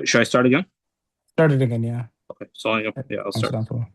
Should I start again? Start it again, yeah. Okay, so yeah, I'll start. Example.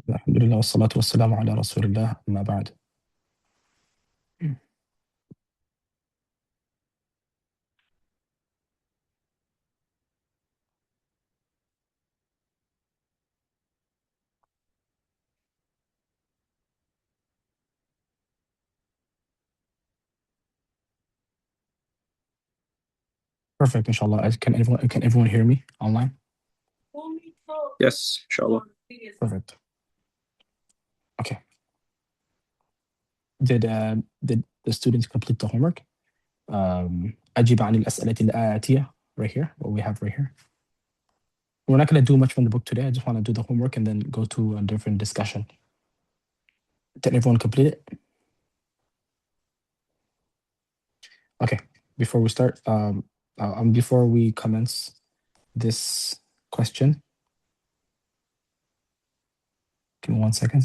الحمد لله والصلاة والسلام على رسول الله أما بعد. Perfect, inshallah. Can everyone hear me online? Yes, inshallah. Perfect. Okay. Did the students complete the homework? أجيب عن الأسئلة الآتية right here, what we have right here. We're not going to do much from the book today. I just want to do the homework and then go to a different discussion. Did everyone complete it? Okay. Before we start, before we commence this question, give me 1 second.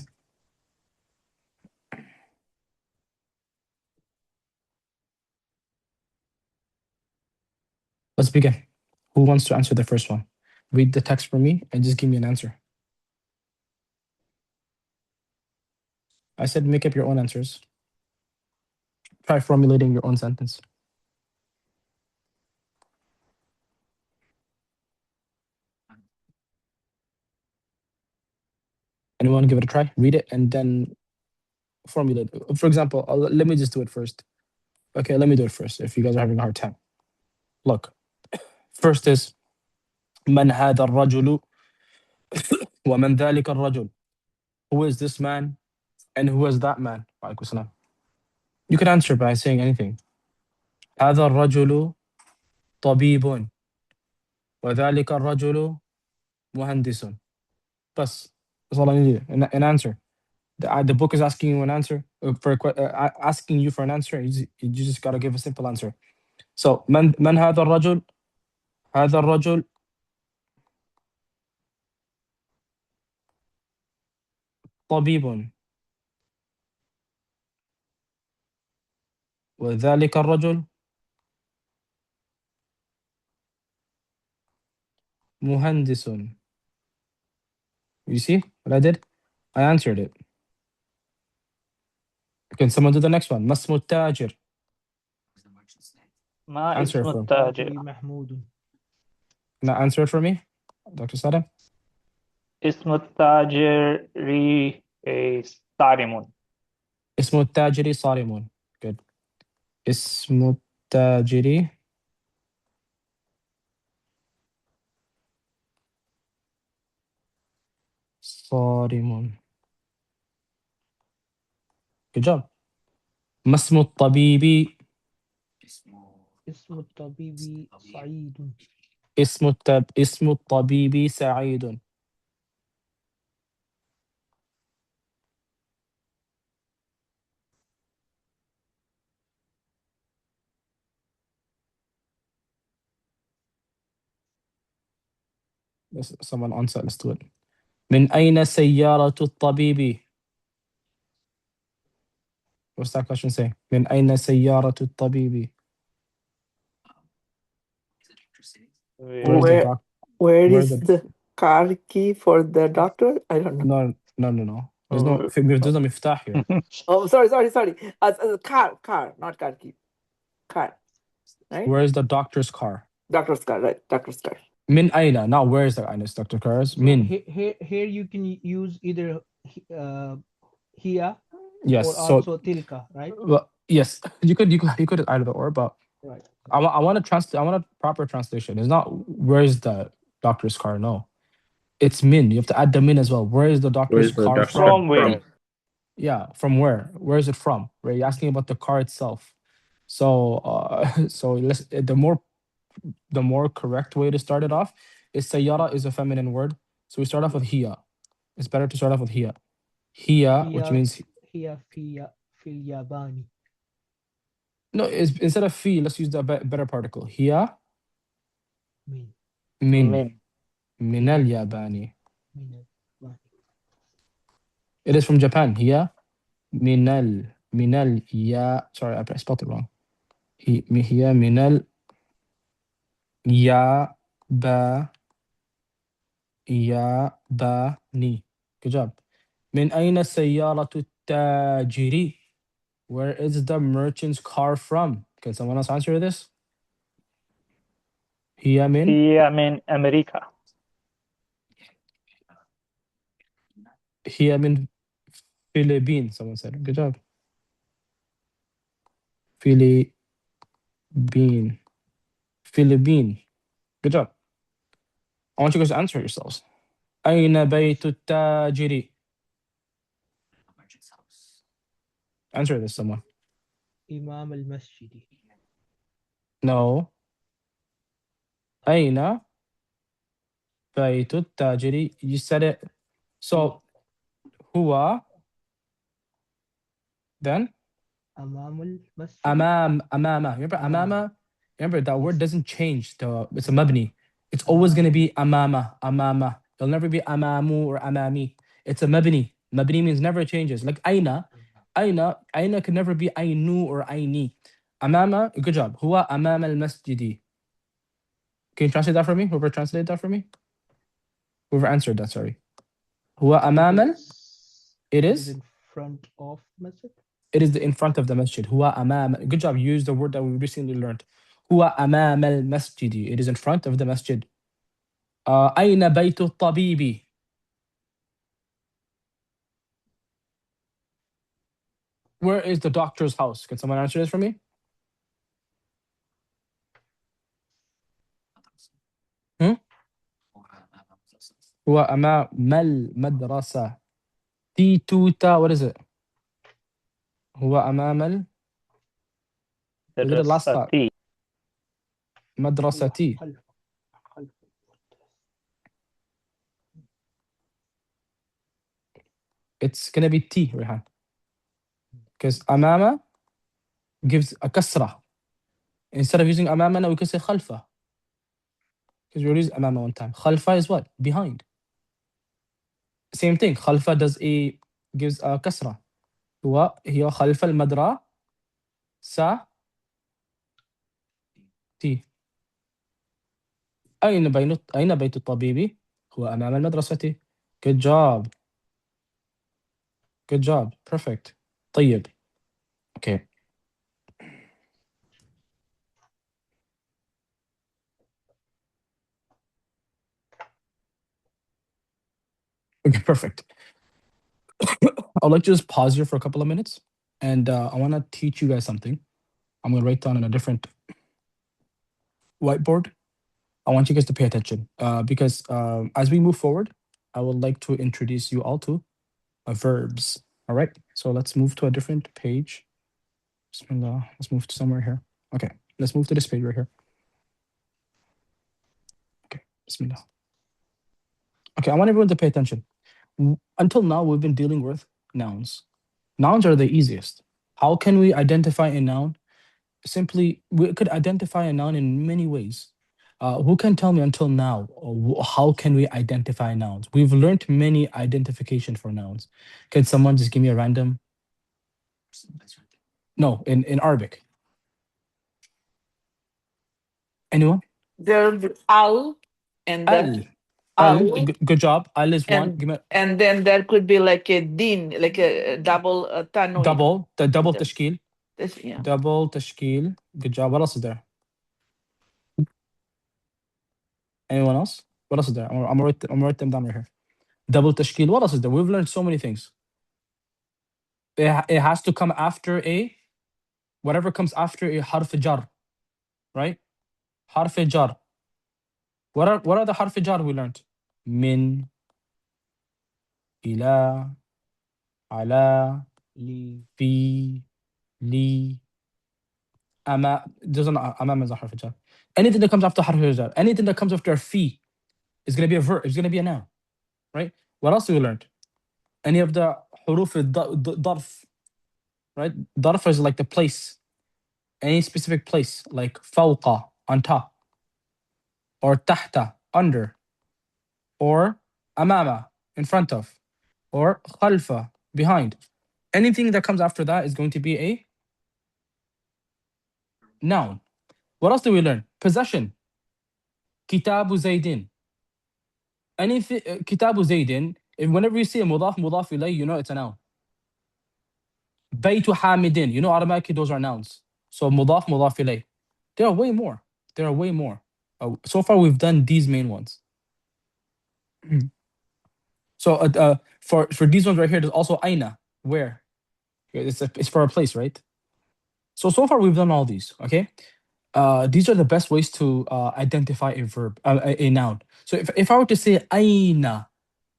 Let's begin. Who wants to answer the first one? Read the text for me and just give me an answer. I said make up your own answers. Try formulating your own sentence. Anyone give it a try? Read it and then formulate. For example, let me just do it first. Okay, let me do it first if you guys are having a hard time. Look, first is من هذا الرجل ومن ذلك الرجل. Who is this man and who is that man? وعليكم السلام. You can answer by saying anything. هذا الرجل طبيب وذلك الرجل مهندس. بس. That's all I need. An answer. The book is asking you an answer asking you for an answer. You just gotta give a simple answer. So من هذا الرجل؟ هذا الرجل طبيب وذلك الرجل مهندس. You see what I did? I answered it. Can someone do the next one? ما اسم التاجر؟ ما Answer اسم it for me. التاجر؟ محمود. Can I answer it for me, Dr. Sadam? اسم التاجر صارم. اسم التاجر صارم. Good. اسم التاجر صارم. Good job. ما اسم الطبيب؟ اسم الطبيب سعيد. اسم الطبيب سعيد. Someone answer, let's do it. من أين سيارة الطبيب? What's that question say? من أين سيارة الطبيب? Where is the Where? doc? Where Where is the the car key for the doctor? I don't know. no. There's no there's no مفتاح here. Oh, sorry. Car, not car key. Car, right? Where is the doctor's car? Doctor's car, right? Doctor's car. من أين? Now where is the أين? Dr. Cars. من. Here you can use either here Yes. or So also tilka, right? well, yes, you could either or, but Right. I want a proper translation. It's not where's the doctor's car. No, it's min. You have to add the min as well. Where is the doctor's Where's the car doctor from? From where? Yeah, from where? Where is it from? Right? You're asking about the car itself. So so let's the more correct way to start it off is sayyara is a feminine word. So we start off with hiya. It's better to start off with hiya. Hiya, which means هي في اليابان. no, instead of fi, let's use the better particle. Hiya من min Min. al-Yabani. من اليابان. It is from Japan. Hiya minal ya. Sorry, I spelled it wrong. Hiya minal ya ba ni. Good job. من أين سيارة التاجر? Where is the merchant's car from? Can someone else answer this? هي من أمريكا. من Philippines. Someone said. Good job. Philippine. Good job. I want you guys to answer yourselves. أين بيت التاجر? Answer this, someone. إمام المسجد. No. أين بيت التاجر? You said it. So, هو. Then? أمام المسجد. أمامة. Remember أمامة? Remember that word doesn't change. It's a mabni. It's always going to be أمامة. It'll never be أمامو or أمامي. It's a mabni. Mabni means never changes. Like أين can never be أينو or أيني. أمامة, good job. هو أمام المسجد. Can you translate that for me? Whoever translated that for me? Whoever answered that, sorry. هو أمام It is? in front of masjid. It is in front of the masjid. هو أمام. Good job. You used the word that we recently learned. هو أمام المسجد. It is in front of the masjid. أين بيت الطبيب? Where is the doctor's house? Can someone answer this for me? هو أمام المدرسة. توتا. What is it? هو أمام We did it last time. درستي. مدرستي. خلف. It's gonna be T, Rehan. Because أمامة gives a kasra. Instead of using أمامنا, we could say خلفة. Because we used أمامة one time. خلفة is what? Behind. Same thing. خلفة gives a kasra. هي خلف المدرسة تي. أين بيت الطبيب؟ هو أمام المدرسة. Good job. Good job. Perfect. طيب. Okay. Okay, perfect. I'd like to just pause here for a couple of minutes, and I want to teach you guys something. I'm going to write down on a different whiteboard. I want you guys to pay attention because as we move forward, I would like to introduce you all to verbs. All right, so let's move to a different page. Bismillah. Let's move to somewhere here. Okay. Let's move to this page right here. Okay, bismillah. Okay, I want everyone to pay attention. Until now, we've been dealing with nouns. Nouns are the easiest. How can we identify a noun? Simply, we could identify a noun in many ways. Who can tell me until now, how can we identify nouns? We've learned many identification for nouns. Can someone just give me a random? No, in Arabic. Anyone? There'll be al, and then Al. al, Good job. Al is one. Give me and then there could be like a din, like a double tanween. the double Yes. tashkil. Yeah. Double tashkil. Good job. What else is there? Anyone else? What else is there? I'm gonna write them down right here. Double tashkil. What else is there? We've learned so many things. It has to come after a whatever comes after a harf jar, right? Harf jar. What are the harf jar we learned? Min, ila, ala, Li. fi, li, ama. Doesn't amam is a harf jar. Anything that comes after harf jar, anything that comes after fi is gonna be a verb. It's gonna be a noun, right? What else we learned? Any of the huruf darf, right? Darf is like the place, any specific place, like fawqa, on top, or tahta, under, or amama, in front of, or khalfa, behind. Anything that comes after that is going to be a noun. What else do we learn? Possession. Kitabu Zaydin. Anything, Kitabu Zaydin, whenever you see a mudaf ilayh, you know it's a noun. Baytu Hamidin, you know automatically those are nouns. So mudaf ilayh. There are way more. There are way more. So far we've done these main ones. So for these ones right here, there's also aina, where. It's for a place, right? So far we've done all these, okay? These are the best ways to identify a verb, a noun. So if I were to say aina,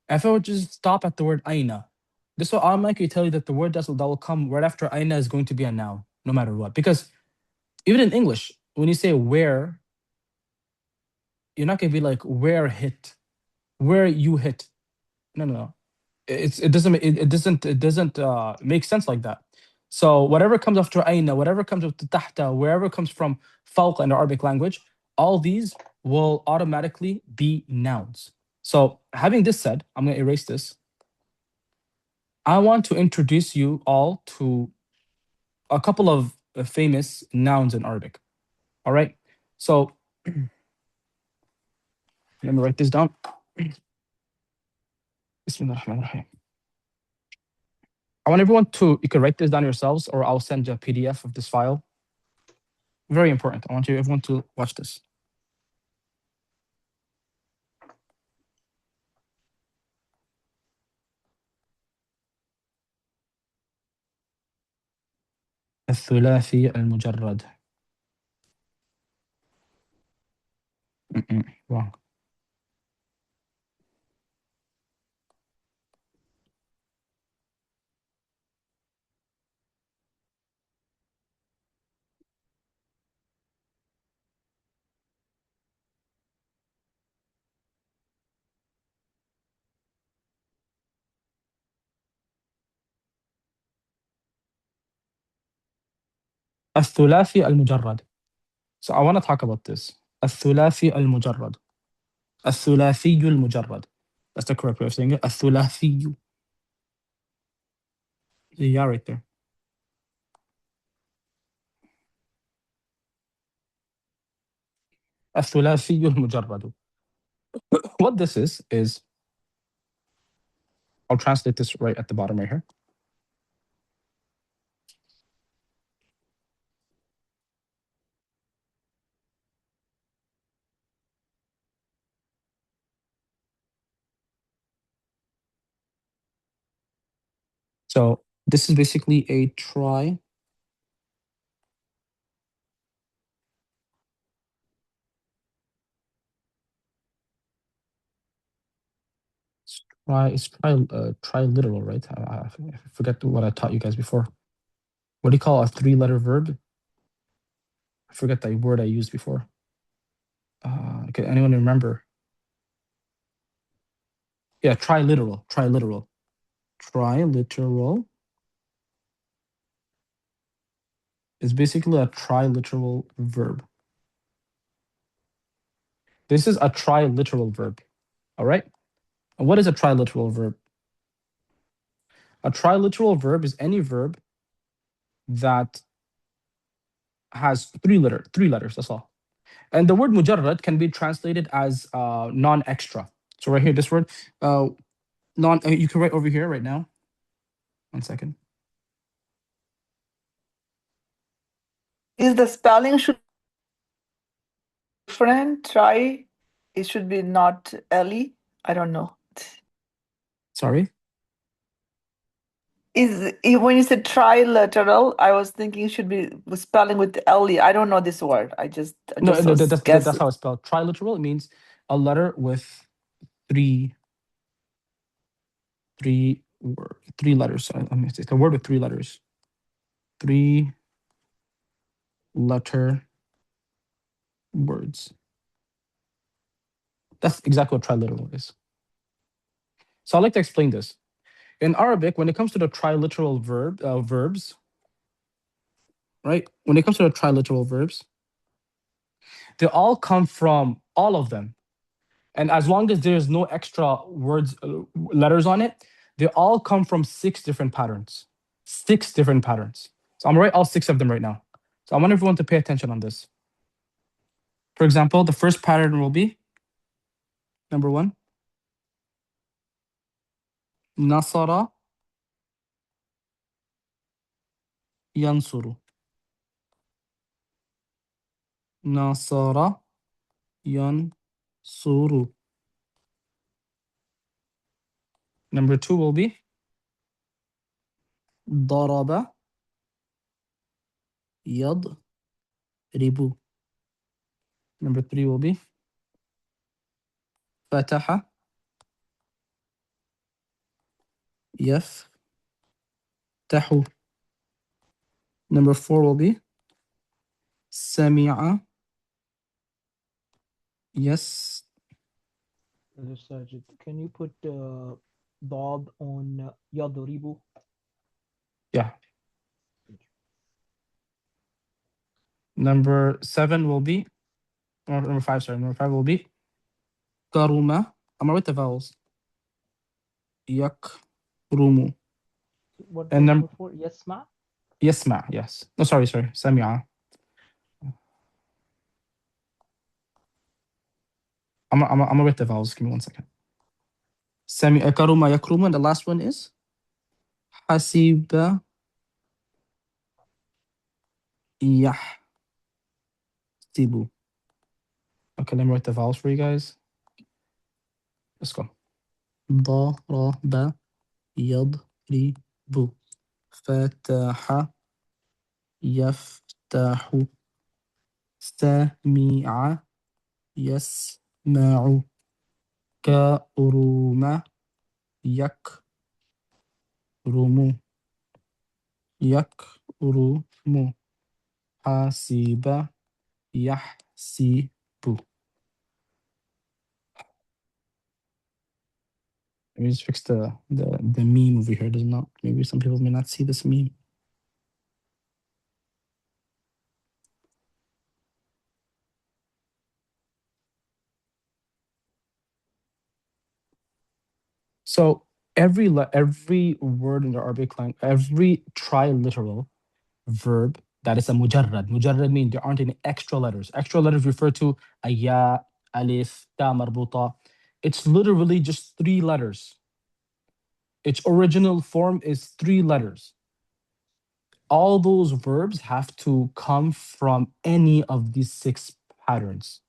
if I were to just stop at the word aina, this will automatically tell you that the word that will come right after aina is going to be a noun, no matter what. Because even in English, when you say where, you're not gonna be like where hit, where you hit. No. It doesn't make sense like that. So whatever comes after aina, whatever comes after tahta, wherever comes from fawq in the Arabic language, all these will automatically be nouns. So having this said, I'm going to erase this. I want to introduce you all to a couple of famous nouns in Arabic. All right. So let me write this down. Bismillahirrahmanirrahim. I want everyone to, you can write this down yourselves, or I'll send you a PDF of this file. Very important. I want everyone to watch this. الثلاثي المجرد. Wrong. الثلاثي المجرد. So I want to talk about this. الثلاثي المجرد. الثلاثي المجرد. That's the correct way of saying it. الثلاثي. Yeah, right there. الثلاثي المجرد. What this is I'll translate this right at the bottom right here. So this is basically a try. It's triliteral, right? I forget what I taught you guys before. What do you call a three-letter verb? I forget the word I used before. Can anyone remember? Yeah, triliteral. Triliteral. Triliteral is basically a triliteral verb. This is a triliteral verb. All right. And what is a triliteral verb? A triliteral verb is any verb that has three letters. That's all. And the word mujarrad can be translated as non-extra. So right here, this word, you can write over here right now. 1 second. Is the spelling should different? Try. It should be not Ellie. I don't know. Sorry. When you said trilateral, I was thinking it should be spelling with Ellie. I don't know this word. I just No, was that's guessing. how it's spelled. Triliteral, it means a letter with three letters. Let me say it's a word with 3 letters. 3-letter words. That's exactly what triliteral is. So I'd like to explain this. In Arabic, when it comes to the triliteral verbs, right? When it comes to the triliteral verbs, they all come from all of them. And as long as there's no extra words, letters on it, they all come from 6 different patterns. 6 different patterns. So I'm gonna write all 6 of them right now. So I want everyone to pay attention on this. For example, the first pattern will be number 1. Nasara yansuru. Nasara yansuru. Number 2 will be daraba yadribu. Number 3 will be fataha yaftahu. Number 4 will be sami'a yes. Sajid, can you put Dad on Yadribu? Yeah. Number 7 will be, or number 5, sorry. Number 5 will be karuma. I'm gonna write the vowels. Yakrumu. What And number 4? Yasma? Yasma, yes. No, sorry. Sami'a. I'm gonna write the vowels. Give me 1 second. Karuma, yakrumu, and the last one is hasiba yahsibu. Okay, let me write the vowels for you guys. Let's go. Daraba yadribu. Fataha yaftahu. Sami'a yasma'u. Karuma yakrumu. Yakrumu. Hasiba yahsibu. Let me just fix the meme over here. Does not, maybe some people may not see this meme. So every word in the Arabic language, every triliteral verb that is a mujarrad. Mujarrad means there aren't any extra letters. Extra letters refer to a ya, alif, ta marbuta. It's literally just 3 letters. Its original form is 3 letters. All those verbs have to come from any of these 6 patterns.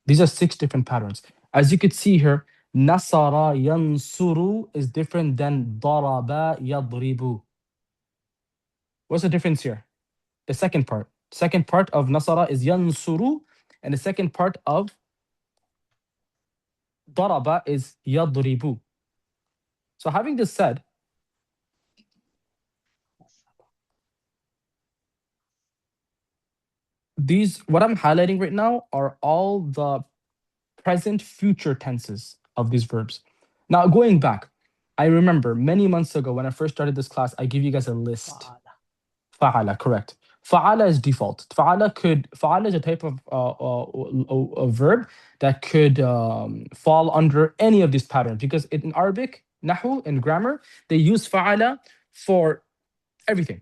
These are 6 different patterns. As you could see here, nasara yansuru is different than daraba yadribu. What's the difference here? The second part. Second part of nasara is yansuru, and the second part of daraba is yadribu. So having this said, these, what I'm highlighting right now are all the present future tenses of these verbs. Now, going back, I remember many months ago when I first started this class, I gave you guys a list. Fa'ala, correct. Fa'ala is default. Fa'ala is a type of a verb that could fall under any of these patterns, because in Arabic, Nahu, and grammar, they use fa'ala for everything.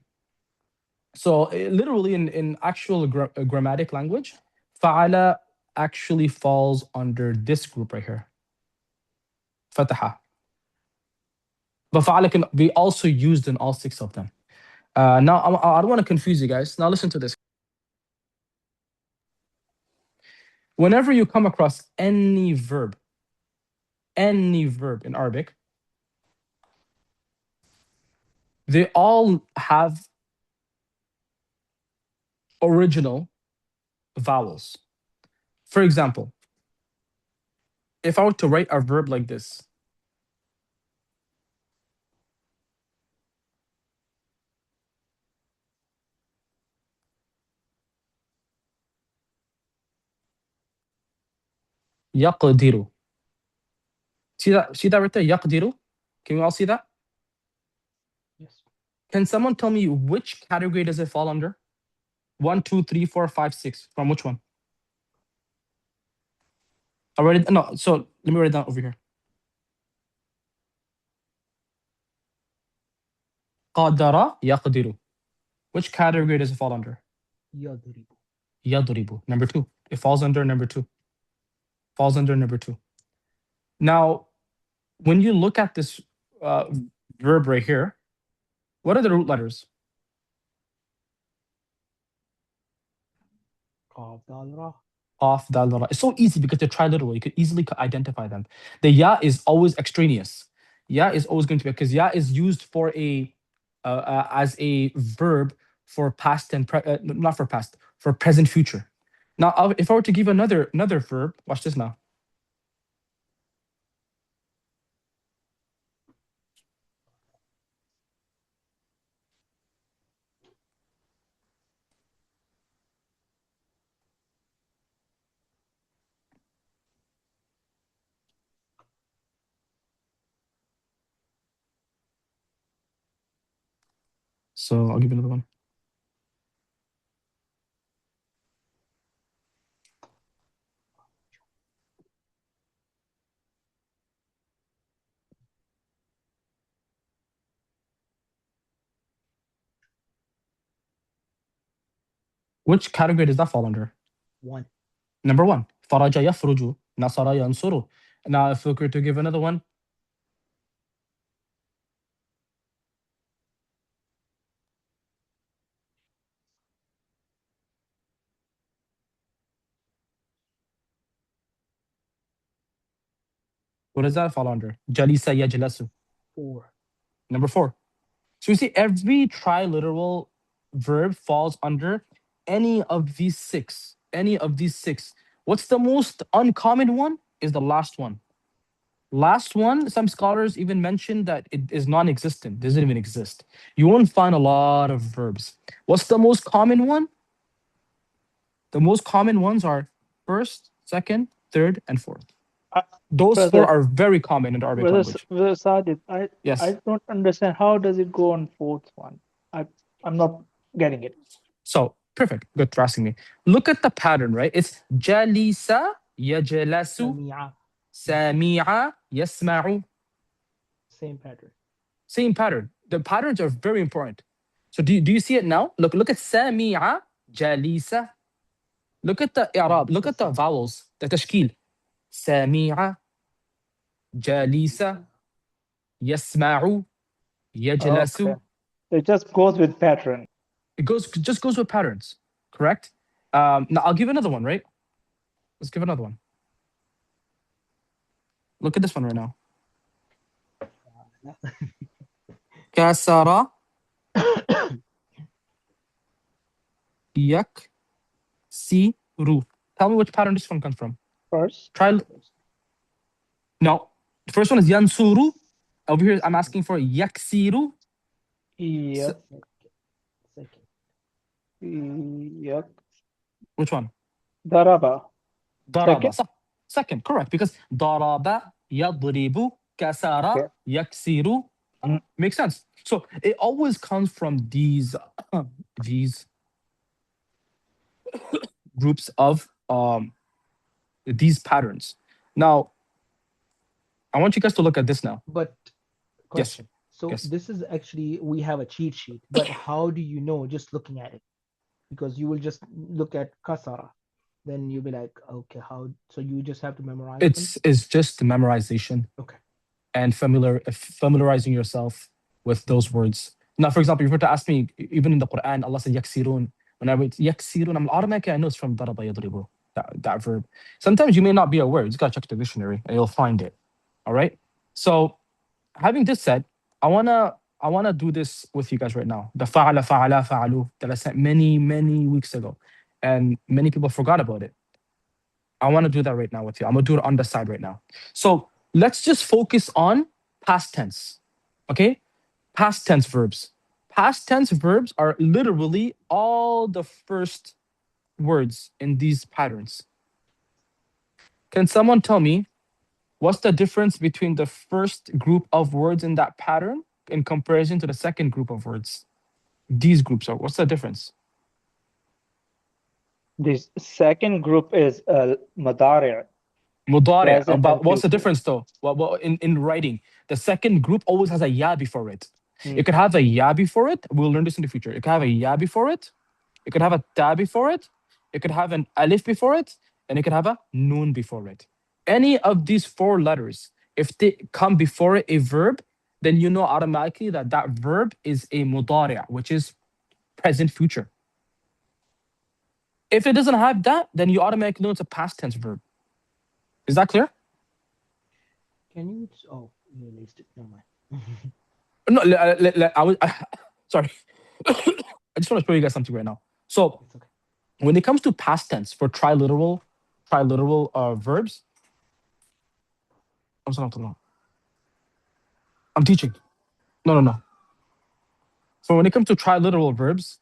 So literally in actual grammatic language, fa'ala actually falls under this group right here. Fataha. But fa'ala can be also used in all 6 of them. Now, I don't want to confuse you guys. Now listen to this. Whenever you come across any verb in Arabic, they all have original vowels. For example, if I were to write a verb like this, يقدر. See that right there? يقدر. Can you all see that? Yes. Can someone tell me which category does it fall under? 1, 2, 3, 4, 5, 6. From which one? No, so let me write it down over here. قدر يقدر. Which category does it fall under? يضرب. يضرب. Number 2. It falls under number 2. Falls under number 2. Now, when you look at this verb right here, what are the root letters? قاف دال را. Qaf, dal, ra. It's so easy because they're triliteral. You could easily identify them. The ya is always extraneous. Ya is always going to be, because ya is used for as a verb for past and not for past, for present future. Now, if I were to give another verb, watch this now. So I'll give you another one. Which category does that fall under? 1. Number 1. فرج يفرج. نصر ينصر. Now, if we were to give another one, what does that fall under? جلس يجلس. 4. Number 4. So you see, every triliteral verb falls under any of these 6. Any of these 6. What's the most uncommon one? Is the last one. Last one, some scholars even mention that it is non-existent, doesn't even exist. You won't find a lot of verbs. What's the most common one? The most common ones are first, second, third, and fourth. Uh, Those brother- 4 are very common in the Arabic Brother, language. Brother Sajid, Yes. I don't understand. How does it go on fourth one? I'm not getting it. So, perfect. Good for asking me. Look at the pattern, right? It's jalisa, yajlasu, سميعة. sami'a, yasma'u. Same pattern. Same pattern. The patterns are very important. So do you see it now? Look at sami'a, jalisa. Look at the i'rab. Look at the vowels, the tashkil. Sami'a, jalisa, yasma'u, yajlasu. Okay. It just goes with pattern. It just goes with patterns, correct? Now I'll give another one, right? Let's give another one. Look at this one right now. Kasara yaksiru. Tell me which pattern this one comes from. First, Try. No, the first one is yansuru. Over here, I'm asking for yaksiru. yep, Second. yep. Which one? Daraba. Daraba. Second? Second, correct. Because daraba, yadribu, kasara, Okay. yaksiru. Mhm. Makes sense. So it always comes from these groups of these patterns. Now, I want you guys to look at this now. But Yes. question. So Yes. this is actually, we have a cheat sheet, but how do you know just looking at it? Because you will just look at kasara, then you'll be like, okay, how? So you just have to memorize them. It's just memorization Okay. and familiarizing yourself with those words. Now, for example, if you were to ask me, even in the Quran, Allah said yaksirun. Whenever it's yaksirun, I'm automatically I know it's from daraba yadribu, that verb. Sometimes you may not be aware. You just gotta check the dictionary and you'll find it. All right. So having this said, I wanna do this with you guys right now. The fa'ala fa'alu that I sent many weeks ago, and many people forgot about it. I want to do that right now with you. I'm gonna do it on the side right now. So let's just focus on past tense. Okay? Past tense verbs. Past tense verbs are literally all the first words in these patterns. Can someone tell me what's the difference between the first group of words in that pattern in comparison to the second group of words? These groups are, what's the difference? This second group is madari', Mudari'. present But and what's the future. difference though? What in writing, the second group always has a ya before it. Hmm. It could have a ya before it. We'll learn this in the future. It could have a ya before it. It could have a ta before it. It could have an alif before it, and it could have a noon before it. Any of these four letters, if they come before a verb, then you know automatically that that verb is a mudari', which is present future. If it doesn't have that, then you automatically know it's a past tense verb. Is that clear? Can you? Oh, you erased it. Never mind. No, sorry. I just want to show you guys something right now. So It's okay. when it comes to past tense for triliteral verbs, I'm sorry, I'm teaching. No. So when it comes to triliteral verbs,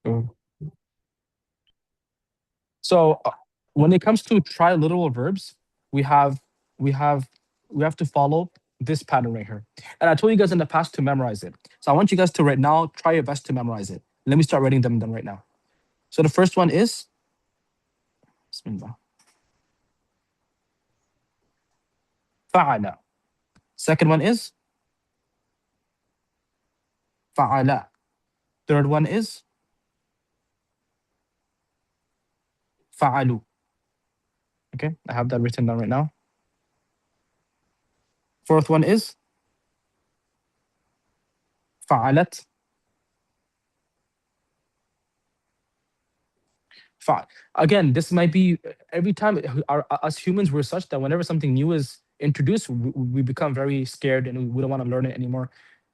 uh, so when it comes to triliteral verbs, we have we have we have to follow this pattern right here. And I told you guys in the past to memorize it. So I want you guys to right now try your best to memorize it. Let me start writing them right now. So the first one is Bismillah. Fa'ala. Second one is fa'ala. Third one is fa'alu. Okay, I have that written down right now. Fourth one is fa'alat. Again, this might be every time us humans we're such that whenever something new is introduced, we become very scared and we don't want to learn it anymore.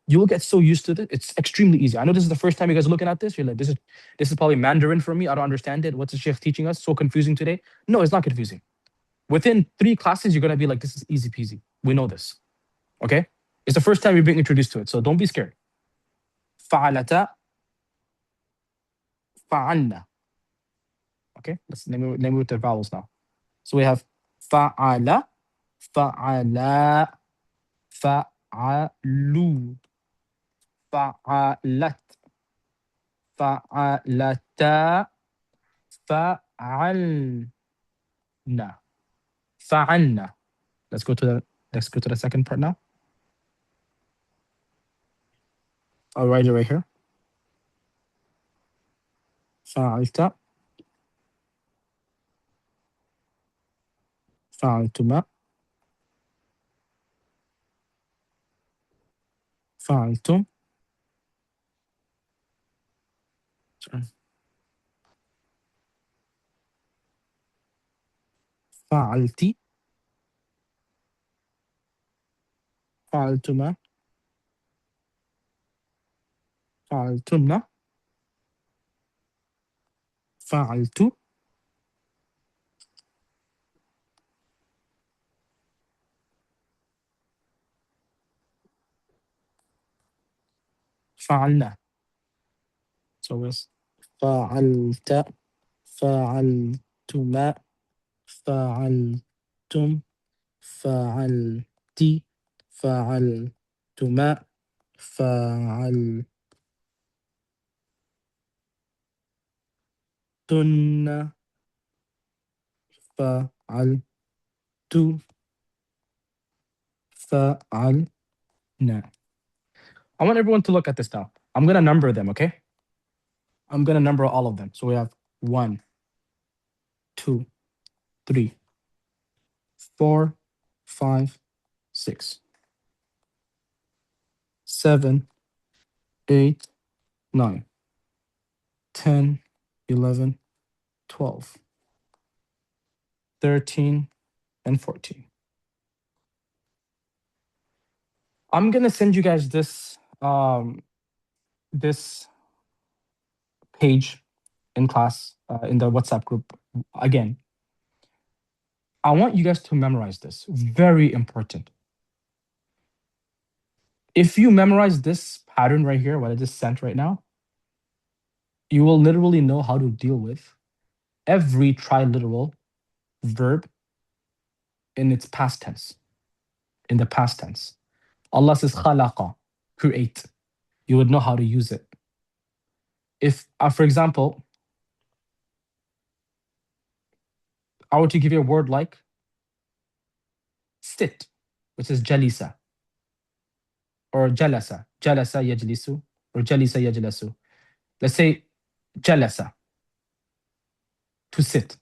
You will get so used to it. It's extremely easy. I know this is the first time you guys are looking at this. You're like, this is probably Mandarin for me. I don't understand it. What's the sheikh teaching us? So confusing today. No, it's not confusing. Within 3 classes, you're gonna be like, this is easy peasy. We know this. Okay? It's the first time you're being introduced to it. So don't be scared. Fa'alata, fa'alna. Okay, let's name it with the vowels now. So we have fa'ala, fa'ala, fa'alu, fa'alat, fa'alata, fa'alna, fa'alna. Let's go to the second part now. I'll write it right here. Fa'alta, fa'altuma, fa'altum. فعلتِ، فعلتما، فعلتن، فعلت. فعلنا. So it's فعلت, فعلتما, فعلتم, فعلتِ, فعلتما, فعلتن, فعلت, فعلنا. I want everyone to look at this now. I'm gonna number them, okay? I'm gonna number all of them. So we have 1, 2, 3, 4, 5, 6, 7, 8, 9, 10, 11, 12, 13, and 14. I'm gonna send you guys this this page in class in the WhatsApp group again. I want you guys to memorize this. Very important. If you memorize this pattern right here, what I just sent right now, you will literally know how to deal with every triliteral verb in its past tense. In the past tense. Allah says khalaqa, create. You would know how to use it. If, for example, I were to give you a word like sit, which is jalisa, or jalasa, jalasa yajlisu, or jalisa yajlasu. Let's say jalasa, to sit.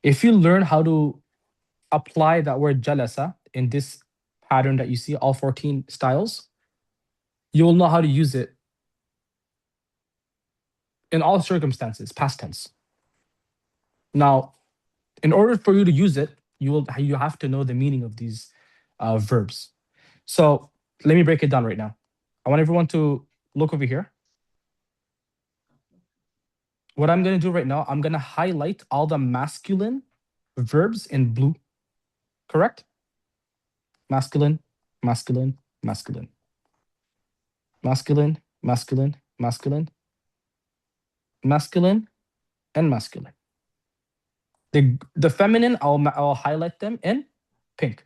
If you learn how to apply that word jalasa in this pattern that you see, all 14 styles, you will know how to use it in all circumstances, past tense. Now, in order for you to use it, you have to know the meaning of these verbs. So let me break it down right now. I want everyone to look over here. What I'm going to do right now, I'm going to highlight all the masculine verbs in blue. Correct? Masculine, masculine, masculine. Masculine, masculine, masculine. Masculine, and masculine. The feminine, I'll highlight them in pink.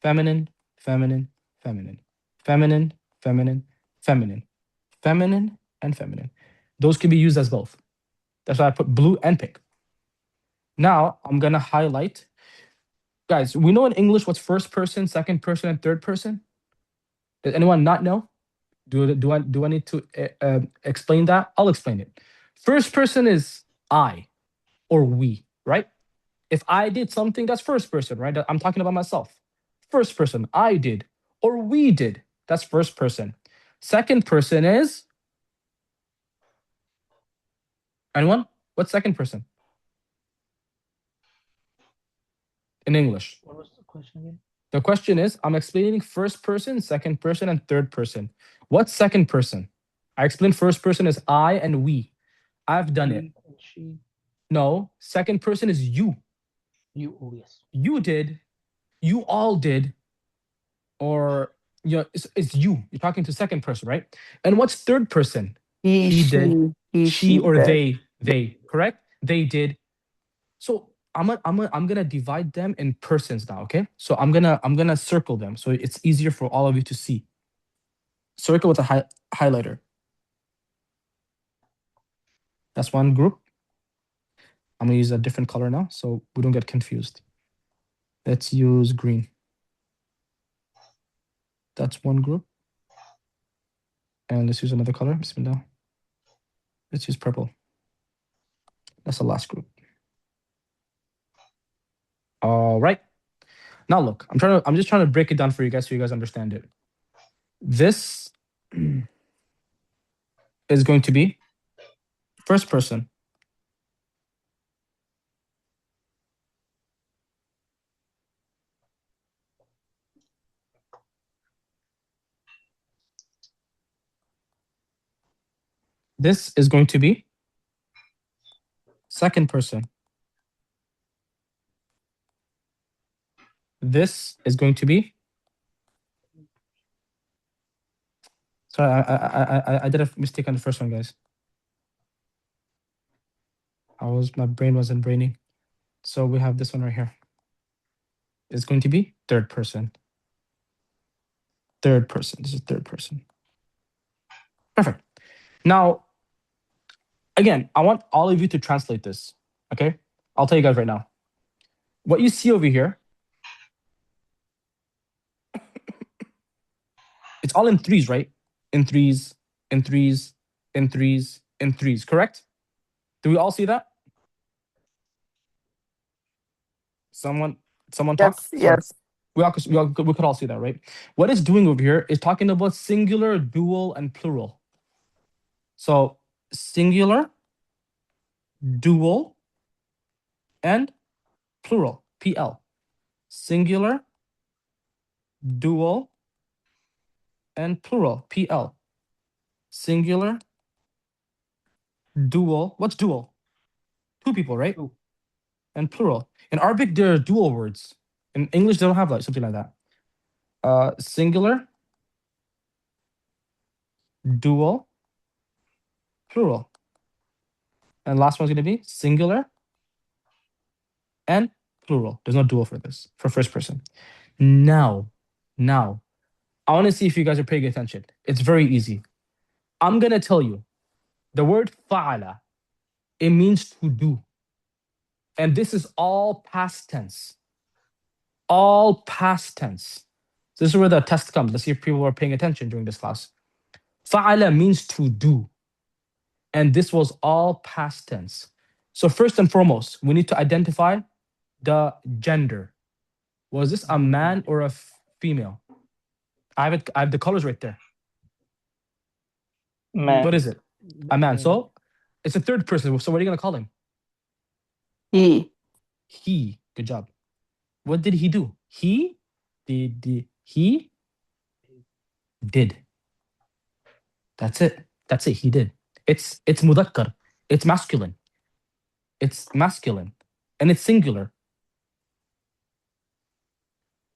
Feminine, feminine, feminine. Feminine, feminine, feminine. Feminine, and feminine. Those can be used as both. That's why I put blue and pink. Now, I'm going to highlight. Guys, we know in English what's first person, second person, and third person? Does anyone not know? Do I need to explain that? I'll explain it. First person is I or we, right? If I did something, that's first person, right? I'm talking about myself. First person, I did or we did. That's first person. Second person is anyone? What's second person in English? What was the question again? The question is, I'm explaining first person, second person, and third person. What's second person? I explained first person is I and we. I've done it. He and she. No, second person is you. You. Oh yes. You did. You all did. Or it's you. You're talking to second person, right? And what's third person? He did. She or did. they. Correct? They did. So I'm gonna divide them in persons now. Okay. So I'm gonna circle them so it's easier for all of you to see. Circle with a highlighter. That's one group. I'm gonna use a different color now so we don't get confused. Let's use green. That's one group. And let's use another color. Bismillah. Let's use purple. That's the last group. All right. Now look, I'm just trying to break it down for you guys so you guys understand it. This is going to be first person. This is going to be second person. This is going to be Sorry, I did a mistake on the first one, guys. My brain wasn't braining. So we have this one right here. It's going to be third person. Third person. This is third person. Perfect. Now, again, I want all of you to translate this. Okay? I'll tell you guys right now. What you see over here, it's all in threes, right? In threes, in threes, in threes, in threes, correct? Do we all see that? Someone talk? Yes, Sorry. yes. We could all see that, right? What it's doing over here is talking about singular, dual, and plural. So singular, dual, and plural, PL. Singular, dual, and plural, PL. Singular, dual. What's dual? Two people, right? Two. And plural. In Arabic, there are dual words. In English, they don't have like something like that. Singular, dual, plural. And last one's going to be singular and plural. There's no dual for this, for first person. Now, I want to see if you guys are paying attention. It's very easy. I'm going to tell you the word fa'ala, it means to do. And this is all past tense. All past tense. This is where the test comes. Let's see if people are paying attention during this class. Fa'ala means to do. And this was all past tense. So first and foremost, we need to identify the gender. Was this a man or a female? I have the colors right there. Man. What is it? A man. So it's a third person. So what are you going to call him? He. He. Good job. What did he do? He did. He did. That's it. That's it. He did. It's mudakkar. It's masculine. It's masculine. And it's singular.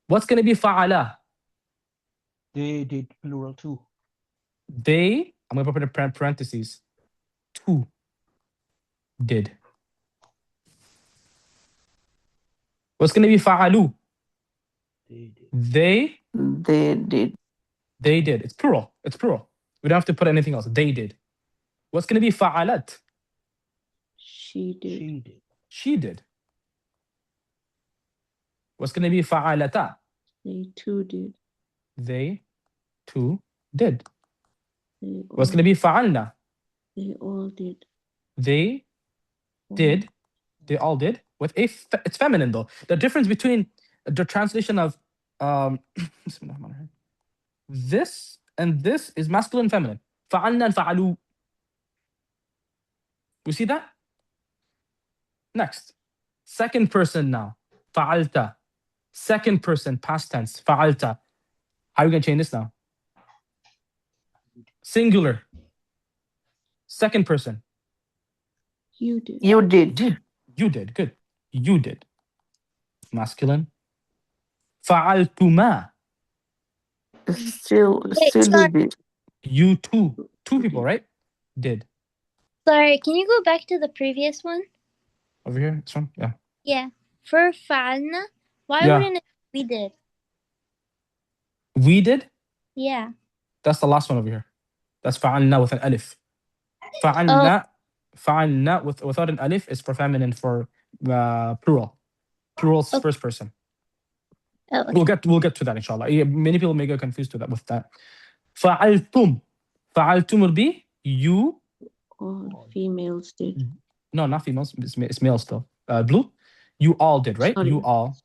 What's going to be fa'ala? They did plural too. They, I'm going to put in parentheses, two did. What's going to be fa'alu? They did. They did. They did. It's plural. It's plural. We don't have to put anything else. They did. What's going to be fa'alat? She did. She did. She did. What's going to be fa'alata? They too did. They too did. They What's all, going to be fa'alna? they all did. They did. They all did. With it's feminine though. The difference between the translation of this and this is masculine and feminine. Fa'alna and fa'alu. We see that? Next. Second person now. Fa'alta. Second person, past tense. Fa'alta. How are we going to change this now? Singular. Second person. You did. You did. You did. Good. You did. Masculine. Fa'altuma. Still you sorry. did. You too. Two people, right? Did. Sorry, can you go back to the previous one? Over here? This one? Yeah. Yeah. For fa'alna, why Yeah. wouldn't it we did? We did? Yeah. That's the last one over here. That's fa'alna with an alif. Fa'alna. Fa'alna without an alif is for feminine, for plural. Plural's first person. Oh, okay. We'll get to that inshallah. Yeah, many people may get confused with that. Fa'altum. Fa'altum will be you. All females did. No, not females. It's male still. Blue. You all did, right? Sorry. You all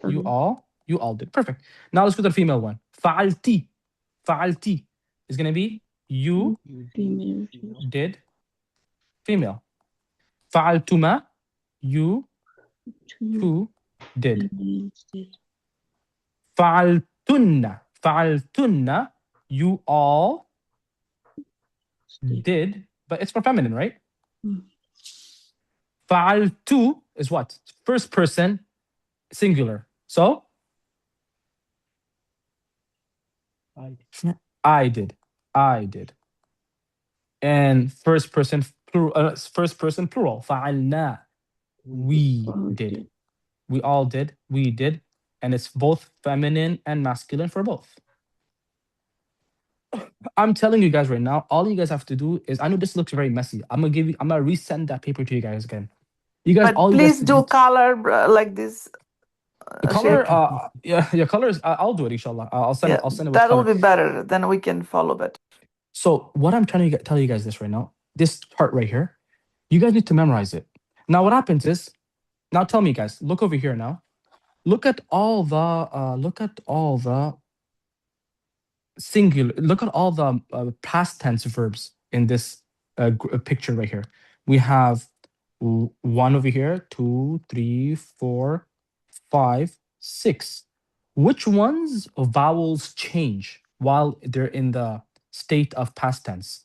did. Perfect. Now let's go to the female one. Fa'alti. Fa'alti is gonna be you Female did. Female. Fa'altuma. You two did. females did. Fa'altunna. Fa'altunna. You all Did. did, but it's for feminine, right? Mm. Fa'altu is what? First person, singular. So I did. I did. And first person plural. فعلنا. We did. We all did. We did. And it's both feminine and masculine for both. I'm telling you guys right now, all you guys have to do is, I know this looks very messy. I'm gonna resend that paper to you guys again. You guys, But all you please guys, do color like this. the shape. color, yeah, colors. I'll do it, inshallah. I'll send Yeah, it. I'll send it with that'll color. be better. Then we can follow better. So what I'm trying to tell you guys this right now, this chart right here, you guys need to memorize it. Now what happens is, now tell me guys, look over here now. Look at all the singular. Look at all the past tense verbs in this picture right here. We have one over here, 2, 3, 4, 5, 6. Which ones vowels change while they're in the state of past tense?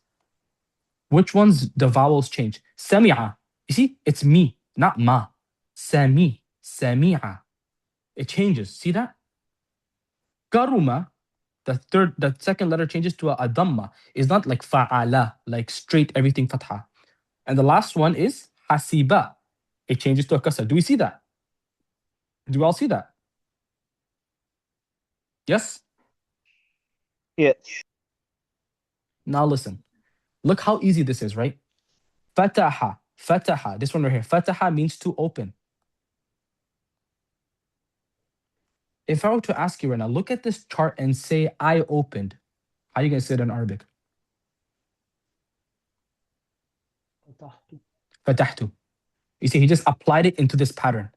Which ones the vowels change? Sami'a. You see, it's me, not ma. Sami, sami'a. It changes. See that? Karuma, the second letter changes to a dhamma. It's not like fa'ala, like straight everything fatha. And the last one is hasiba. It changes to a kasra. Do we see that? Do we all see that? Yes? Yes. Now listen. Look how easy this is, right? Fataha, fataha. This one right here. Fataha means to open. If I were to ask you right now, look at this chart and say, I opened. How are you going to say it in Arabic? Fatahtu. You see, he just applied it into this pattern.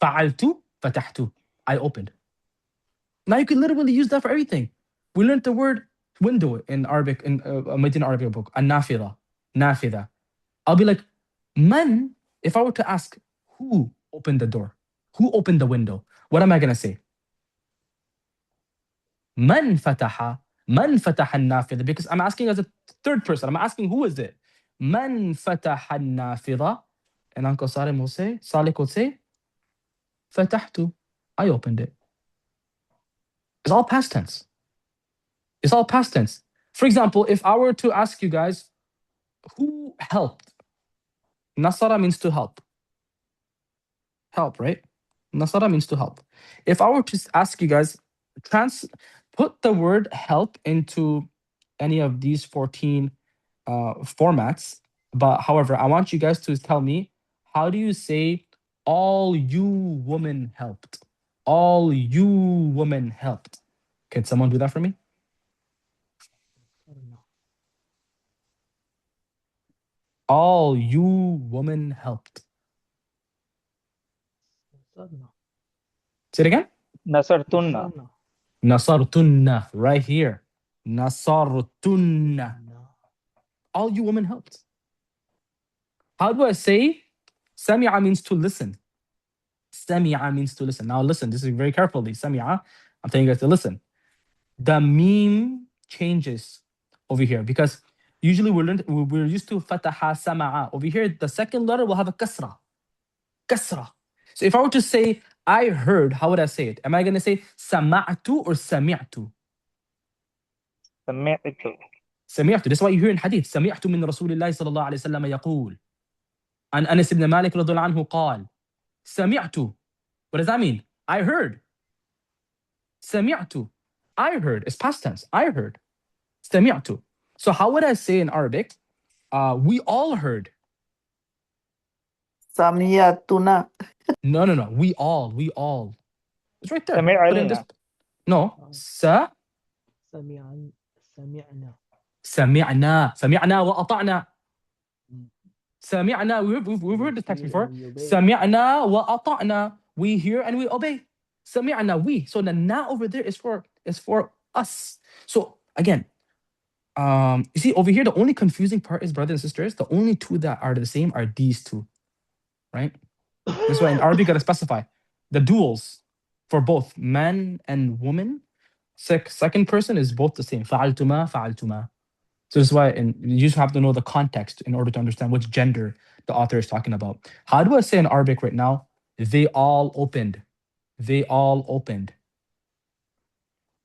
Fa'altu, fatahtu. I opened. Now you can literally use that for everything. We learned the word window in Arabic, in a Madinah Arabic book, an-nafida, nafida. I'll be like, man, if I were to ask, who opened the door? Who opened the window? What am I going to say? Man fataha an-nafida, because I'm asking as a third person. I'm asking, who is it? Man fataha an-nafida. And Uncle Salim will say, Salik will say, fatahtu. I opened it. It's all past tense. It's all past tense. For example, if I were to ask you guys, who helped? Nasara means to help. Help, right? Nasara means to help. If I were to ask you guys, put the word help into any of these 14 formats. But however, I want you guys to tell me, how do you say all you women helped? All you women helped. Can someone do that for me? All you women helped. Say it again. Nasartunna. Nasartunna, right here. Nasartunna. All you women helped. How do I say? Sami'a means to listen. Sami'a means to listen. Now listen, this is very carefully. Sami'a, I'm telling you guys to listen. The meme changes over here because usually we're used to fataha sama'a. Over here, the second letter will have a kasra. Kasra. So if I were to say, I heard, how would I say it? Am I going to say sama'tu or sami'tu? Sami'tu. سمعت. This is why you hear in hadith. سمعت من رسول الله صلى الله عليه وسلم يقول عن أنس بن مالك رضي الله عنه قال سمعت. What does that mean? I heard. سمعت. I heard. It's past tense. I heard. سمعت. So how would I say in Arabic? We all heard. Samiyatuna. No. We all. It's right there. Sami'na. Put in this. No. سمعنا وأطعنا. سمعنا. We've heard this text before. سمعنا وأطعنا. We hear and we obey. سمعنا, we. So the na over there is for us. So again, you see over here, the only confusing part is, brothers and sisters, the only two that are the same are these two, right? That's why in Arabic you gotta specify the duals for both men and women. Second person is both the same. فعلتما فعلتما. So this is why, and you just have to know the context in order to understand which gender the author is talking about. How do I say in Arabic right now? They all opened. They all opened.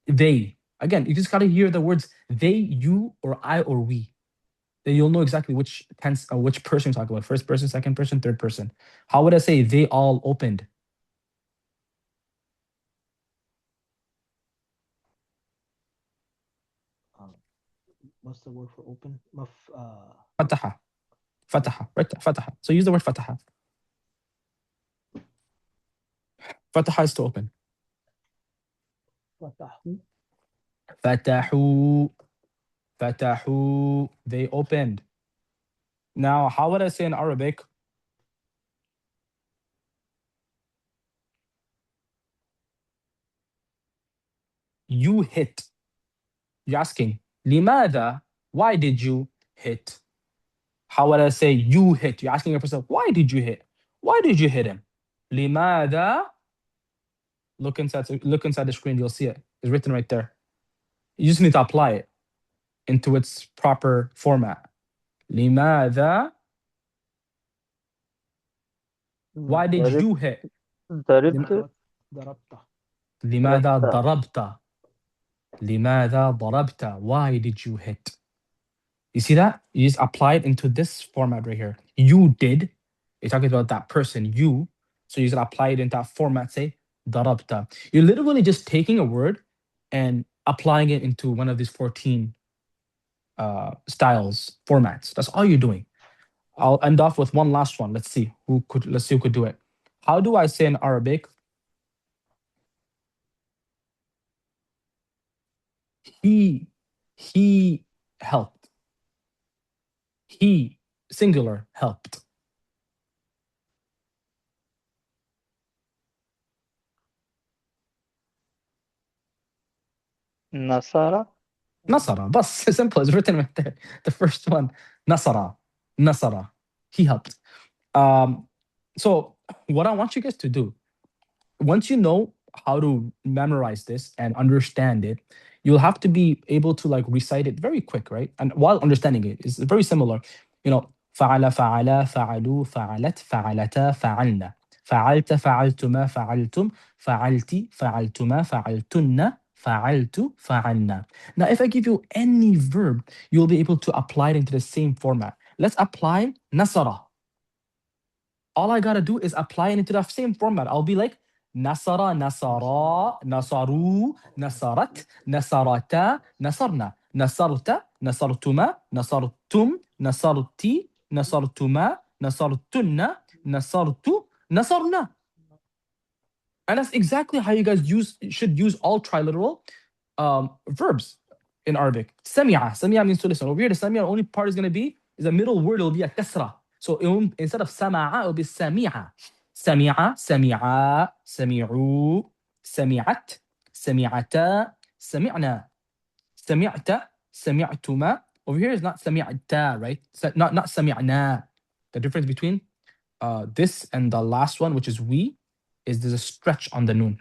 They. Again, you just got to hear the words they, you, or I, or we. then you'll know exactly which tense or which person you're talking about. First person, second person, third person. How would I say they all opened? What's the word for open? Fataha. Fataha. Right? Fataha. So use the word fataha. Fataha is to open. Fatahu. Fatahu. Fatahu. They opened. Now, how would I say in Arabic? You hit. You're asking, لماذا? Why did you hit? How would I say you hit? You're asking a person, why did you hit? Why did you hit him? لماذا? Look inside the screen, you'll see it. It's written right there. You just need to apply it into its proper format. لماذا? Why did you hit? ضربت Darabta. لماذا ضربت? لماذا ضربت? Why did you hit? You see that? You just apply it into this format right here. You did. You're talking about that person, you. So you just apply it in that format, say, ضربت. You're literally just taking a word and applying it into one of these 14 styles, formats. That's all you're doing. I'll end off with one last one. Let's see who could do it. How do I say in Arabic? He helped. He, singular, helped. نصارى Nasara. Bas, simple. It's written right there. The first one. Nasara. Nasara. He helped. So what I want you guys to do, once you know how to memorize this and understand it, you'll have to be able to like recite it very quick, right? And while understanding it, it's very similar. You know, فعل فعلا فعلوا فعلت فعلتا فعلنا فعلت فعلتما فعلتم فعلتي فعلتما فعلتن فعلت فعلنا. Now, if I give you any verb, you'll be able to apply it into the same format. Let's apply nasara. All I gotta do is apply it into the same format. I'll be like nasara, nasara, nasaru, nasarat, nasarata, nasarna, nasarta, nasartuma, nasartum, nasarti, nasartuma, nasartunna, nasartu, nasarna. And that's exactly how you guys should use all triliteral verbs in Arabic. Sami'a means to listen. Over here, the sami'a, the only part is going to be, is a middle word, it will be a kasra. So instead of sama'a, it will be sami'a. Sami'a, sami'a, sami'u, sami'at, sami'ata, sami'na, sami'ta, sami'tuma. Over here is not sami'ta, right? Not sami'na. The difference between this and the last one, which is we, is there's a stretch on the noon.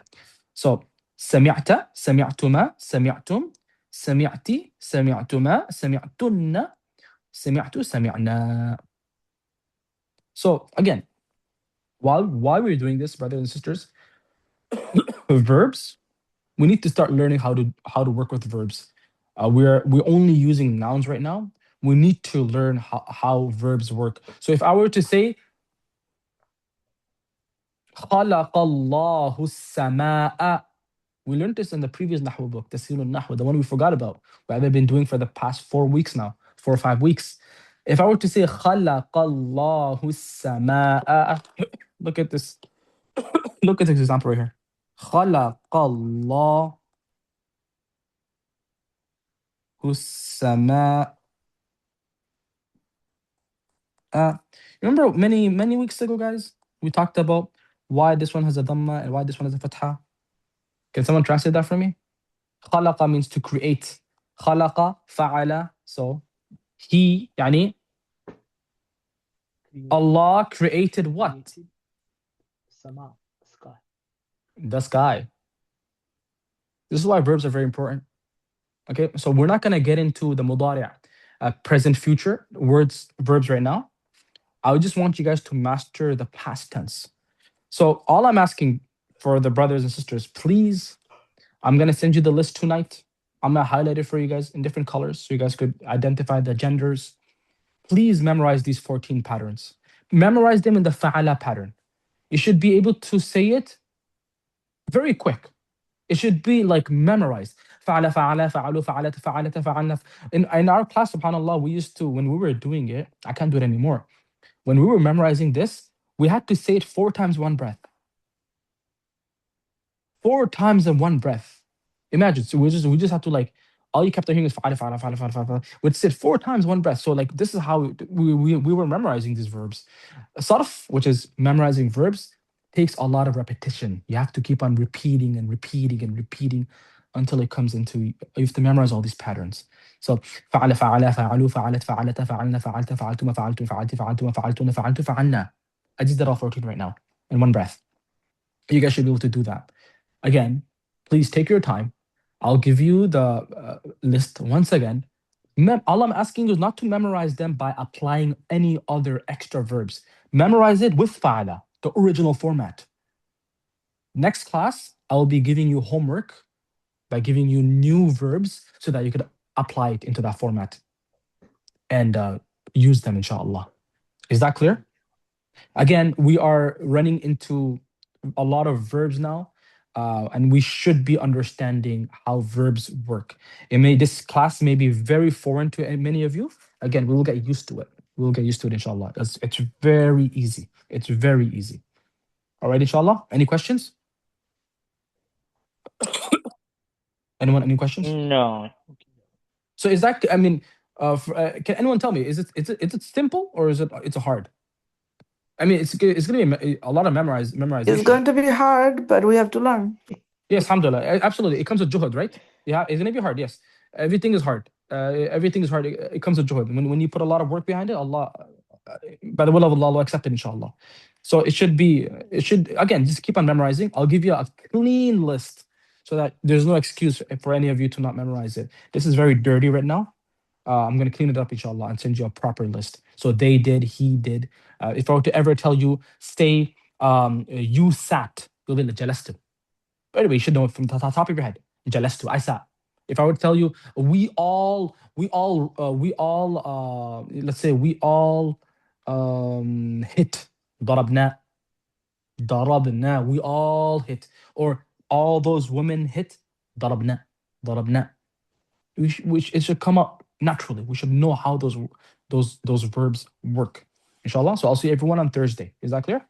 So سمعت سمعتما سمعتم سمعتي سمعتما سمعتن سمعت سمعنا. So again, while we're doing this, brothers and sisters, verbs, we need to start learning how to work with verbs. We're only using nouns right now. We need to learn how verbs work. So if I were to say خلق الله السماء, we learned this in the previous Nahwu book, Taseel al-Nahw, the one we forgot about, what I've been doing for the past 4 weeks now, 4 or 5 weeks. If I were to say خلق الله السماء, look at this. Look at this example right here. خلق الله السماء. Remember many weeks ago, guys, we talked about why this one has a dhamma and why this one has a fatha. Can someone translate that for me? خلق means to create. خلق فعل, so he, يعني Allah created what? Sama, sky. The sky. This is why verbs are very important. Okay, so we're not gonna get into the mudari', present, future verbs right now. I just want you guys to master the past tense. So all I'm asking for the brothers and sisters, please, I'm gonna send you the list tonight. I'm gonna highlight it for you guys in different colors so you guys could identify the genders. please memorize these 14 patterns. Memorize them in the fa'ala pattern. You should be able to say it very quick. It should be like memorized. فعل فعل فعلوا فعلت فعلت فعلنا. In our class, subhanAllah, we used to, when we were doing it, I can't do it anymore. When we were memorizing this, we had to say it 4 times one breath. 4 times in one breath. Imagine, so we just have to like, all you kept on hearing is fa'ala fa'ala fa'ala fa'ala fa'ala. We'd say it 4 times one breath. So like this is how we were memorizing these verbs. Sarf, which is memorizing verbs, takes a lot of repetition. You have to keep on repeating and repeating and repeating until it comes into, you have to memorize all these patterns. So فعل فعل فعلوا فعلت فعلت فعلنا فعلت فعلتم فعلتم فعلت فعلتم فعلتون فعلت فعلنا. I just did all 14 right now in one breath. You guys should be able to do that. Again, please take your time. I'll give you the list once again. All I'm asking you is not to memorize them by applying any other extra verbs. Memorize it with fa'ala, the original format. Next class, I will be giving you homework by giving you new verbs so that you could apply it into that format and use them, inshallah. Is that clear? Again, we are running into a lot of verbs now, and we should be understanding how verbs work. This class may be very foreign to many of you. Again, we will get used to it. We'll get used to it, inshallah. It's very easy. It's very easy. All right, inshallah. Any questions? Anyone, any questions? No. So is that, I mean, can anyone tell me, is it simple or is it's hard? I mean, it's going to be a lot of memorization. It's going to be hard, but we have to learn. Yes, alhamdulillah. Absolutely. It comes with juhud, right? Yeah, it's going to be hard, yes. Everything is hard. Everything is hard. It comes with juhud. When you put a lot of work behind it, Allah, by the will of Allah, will accept it, inshallah. So it should, again, just keep on memorizing. I'll give you a clean list so that there's no excuse for any of you to not memorize it. This is very dirty right now. I'm going to clean it up, inshallah, and send you a proper list. So they did, he did. If I were to ever tell you, say, you sat, you'll be like, jalastu. By the way, you should know it from the top of your head. Jalastu, I sat. If I were to tell you, let's say we all hit. Darabna. Darabna. We all hit. Or all those women hit. Darabna. Darabna. It should come up naturally. We should know how those verbs work. Inshallah. So I'll see everyone on Thursday. Is that clear?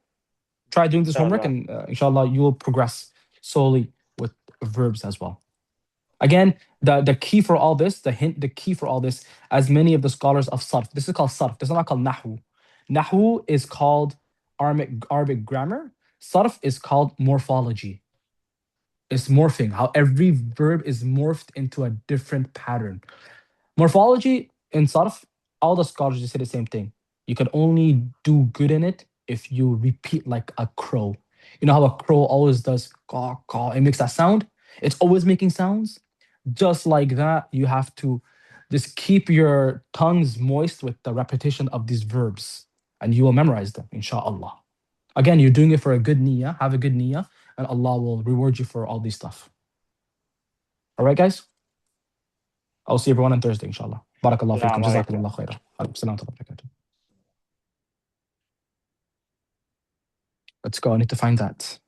Try doing this homework and inshallah you will progress solely with verbs as well. Again, the key for all this, the key for all this, as many of the scholars of sarf, this is called sarf, this is not called nahu. Nahu is called Arabic grammar. Sarf is called morphology. It's morphing, how every verb is morphed into a different pattern. Morphology in sarf, all the scholars just say the same thing. You can only do good in it if you repeat like a crow. You know how a crow always does caw, caw, it makes that sound? It's always making sounds. Just like that, you have to just keep your tongues moist with the repetition of these verbs and you will memorize them, inshallah. Again, you're doing it for a good niyyah, have a good niyyah, and Allah will reward you for all these stuff. All right, guys? I'll see everyone on Thursday, inshallah. Barakallahu feekum. Jazakallah khairah. Let's go. I need to find that.